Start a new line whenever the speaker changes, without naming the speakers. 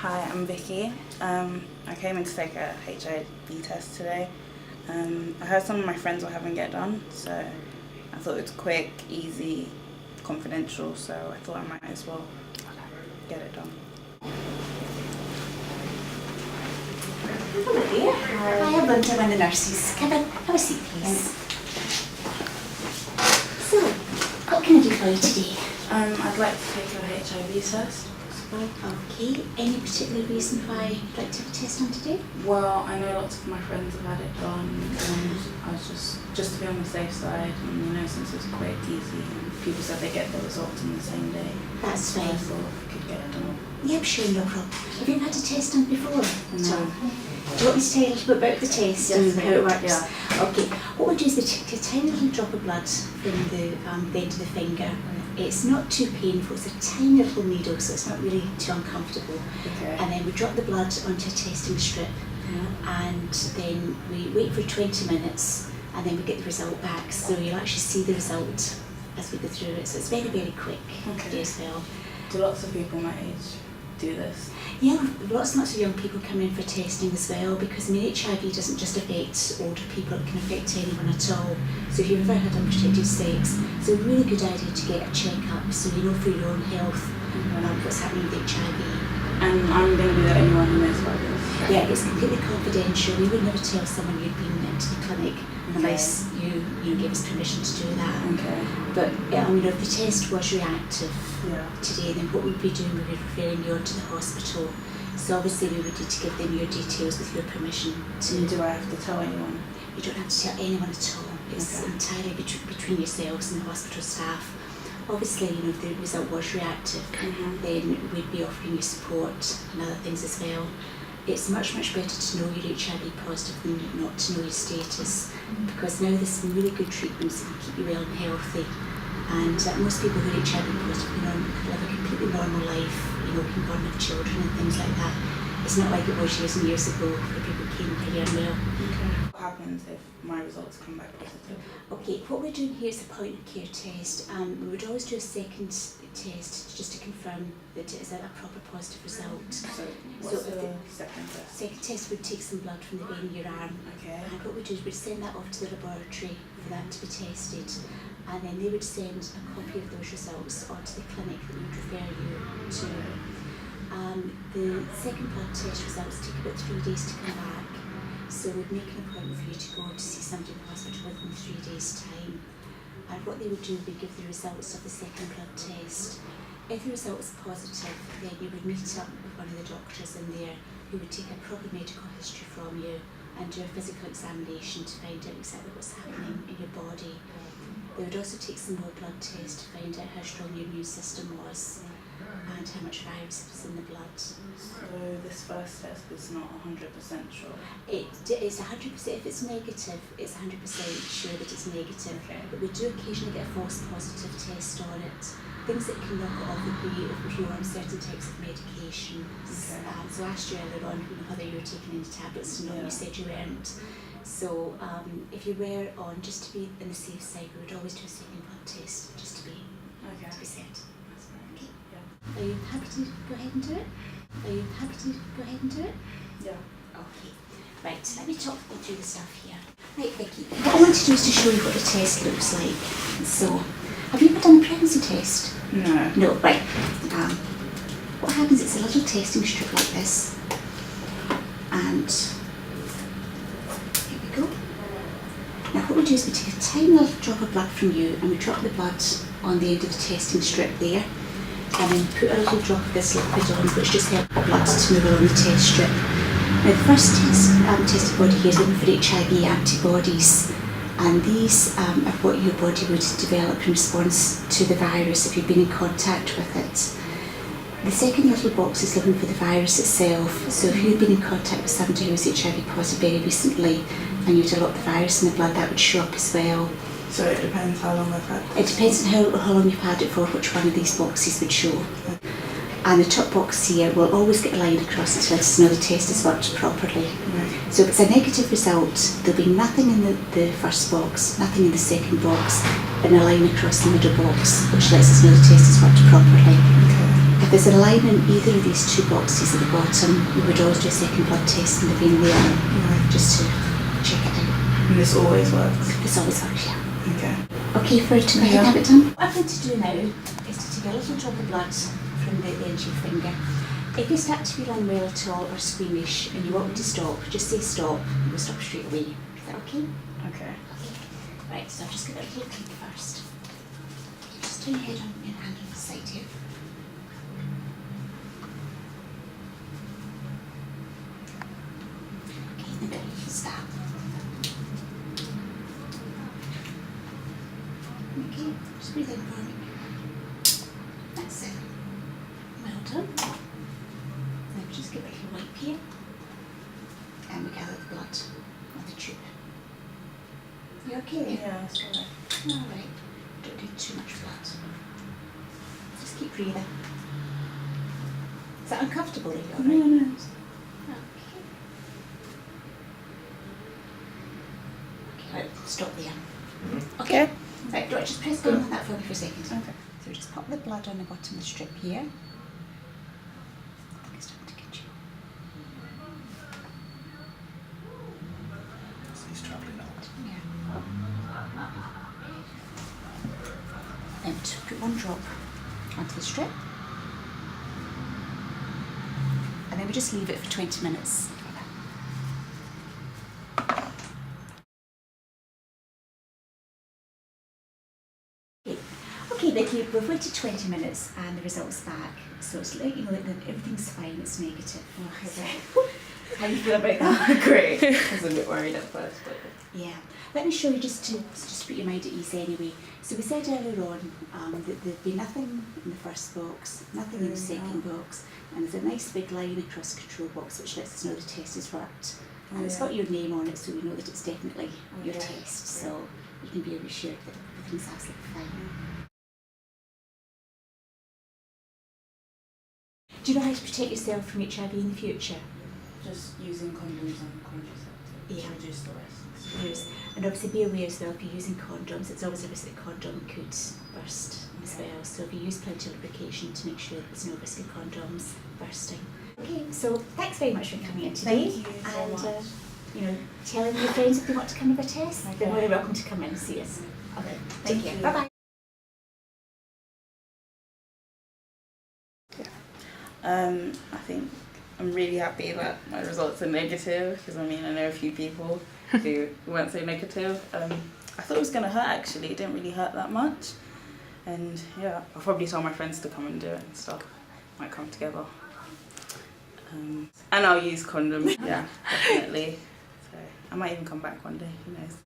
Hi, I'm Vicky. I came in to take a HIV test today. I heard some of my friends were having it done, so I thought it was quick, easy, confidential, so I thought I might as well get it done.
Hello there. Hi, I'm Linda, one of the nurses. Come in, have a seat please. So, what can I do for you today?
I'd like to take a HIV test.
Okay, any particular reason why you'd like to have a test on today?
Well, I know lots of my friends have had it done, and I was just to be on the safe side, and since it's quick, easy, and people said they get the results on the same day.
That's fine.
I thought I could get it done.
Yep, sure, no problem. Have you had a test done before?
No.
Do you want me to tell you a little bit about the test and how it works?
Yeah.
Okay, what we do is we take a tiny little drop of blood from the end of the finger. It's not too painful, it's a tiny little needle, so it's not really too uncomfortable.
Okay.
And then we drop the blood onto a testing strip, and then we wait for 20 minutes, and then we get the result back. So you'll actually see the result as we go through it. So it's very, very quick as well.
Do lots of people my age do this?
Yeah, lots and lots of young people come in for testing as well, because HIV doesn't just affect older people, it can affect anyone at all. So if you've ever had unprotected sex, it's a really good idea to get a check-up so you know for your own health what's happening with HIV.
And I'm going to do that anyone who knows about this?
Yeah, it's completely confidential. We would never tell someone you'd been into the clinic unless you gave us permission to do that.
Okay.
But if the test was reactive today, then what we'd be doing, we'd be referring you on to the hospital. So obviously we would need to give them your details with your permission.
Do I have to tell anyone?
You don't have to tell anyone at all. It's entirely between yourselves and the hospital staff. Obviously, if the result was reactive, then we'd be offering you support and other things as well. It's much, much better to know you're HIV positive than not to know your status, because now there's some really good treatments that can keep you well and healthy. And most people who are HIV positive live a completely normal life, can go and have children and things like that. It's not like it was years and years ago where people came pretty unwell.
What happens if my results come back positive?
Okay, what we're doing here is a point of care test. We would always do a second test just to confirm that it is a proper positive result.
So what's the second test?
Second test would take some blood from the vein in your arm.
Okay.
And what we do is we'd send that off to the laboratory for that to be tested. And then they would send a copy of those results onto the clinic that we would refer you to. The second blood test results take about 3 days to come back. So we'd make an appointment for you to go to see somebody in the hospital within 3 days' time. And what they would do would be give the results of the second blood test. If the result was positive, then you would meet up with one of the doctors in there who would take a proper medical history from you and do a physical examination to find out exactly what's happening in your body. They would also take some more blood tests to find out how strong your immune system was and how much virus was in the blood.
So this first test is not 100% sure?
It's 100%, if it's negative, it's 100% sure that it's negative.
Okay.
But we do occasionally get a false positive test on it. Things that can knock it off would be if you're on certain types of medication.
Okay.
So I asked you earlier on whether you were taking any tablets, and you said you weren't. So if you were on, just to be on the safe side, we would always do a second blood test, just to be safe. Are you happy to go ahead and do it?
Yeah.
Okay. Right, let me talk you through the stuff here. Right, Vicky, what I want to do is to show you what the test looks like. So, have you ever done a pregnancy test?
No.
No, right. What happens is a little testing strip like this. And here we go. Now what we do is we take a tiny little drop of blood from you and we drop the blood on the end of the testing strip there. And then put a little drop of this liquid on, which just helps the blood to move along the test strip. Now the first tested body here is looking for HIV antibodies, and these are what your body would develop in response to the virus if you've been in contact with it. The second little box is looking for the virus itself, so if you've been in contact with somebody who was HIV positive very recently and you had a lot of the virus in the blood, that would show up as well.
So it depends how long I've had it?
It depends on how long you've had it for, which one of these boxes would show. And the top box here will always get a line across it to let us know the test has worked properly.
Right.
So if it's a negative result, there'll be nothing in the first box, nothing in the second box, and a line across the middle box, which lets us know the test has worked properly.
Okay.
If if there's a line in either of these two boxes at the bottom, we would always do a second blood test in the vein there, just to check it out.
And this always works?
This always works, yeah.
Okay.
Okay, for to go ahead and have it done. What I'm going to do now is to take a little drop of blood from the end of your finger. If you start to feel unwell at all or squeamish and you want me to stop, just say stop and we'll stop straight away. Is that okay?
Okay.
Right, so I'll just give it a little click first. Just turn your head on your hand on the side here. Okay, in the middle, stab. Okay, just breathe in for me. That's it. Well done. Now we just give it a little wipe here. And we gather the blood on the tube. You okay there?
Yeah, it's alright.
Alright. Don't need too much blood. Just keep breathing. Is that uncomfortable? Are you alright?
No.
Okay. Okay, right, stop there. Okay. Right, do I just press down on that for me for a second?
Okay.
So we just pop the blood on the bottom of the strip here. I think it's starting to catch you.
He's travelling out.
Yeah. Then put one drop onto the strip. And then we just leave it for 20 minutes. Okay, Vicky, we've waited 20 minutes and the results back. So it's like, you know, that everything's fine, it's negative. How do you feel about that?
Great. I was a bit worried at first, but...
Yeah. Let me show you just to put your mind at ease anyway. So we said earlier on that there'd be nothing in the first box, nothing in the second box, and there's a nice big line across the control box which lets us know the test is worked. And it's got your name on it, so we know that it's definitely your test. So you can be reassured that everything's absolutely fine. Do you know how to protect yourself from HIV in the future?
Just using condoms and contraceptives to reduce the risk.
Yes. And obviously be aware as well, if you're using condoms, it's always a risk that condom could burst as well. So if you use plenty of lubrication to make sure that there's no risk of condoms bursting. Okay, so thanks very much for coming in today.
Thank you so
and
much.
you know, telling your friends if they want to come have a test,
Okay.
they're very welcome to come in and see us. Okay,
Thank
take care.
you.
Bye bye.
I think I'm really happy that my results are negative because I mean I know a few people who weren't so negative. I thought it was going to hurt actually, it didn't really hurt that much. And yeah, I'll probably tell my friends to come and do it and stuff. Might come together. And I'll use condoms, yeah, definitely. So I might even come back one day, who knows.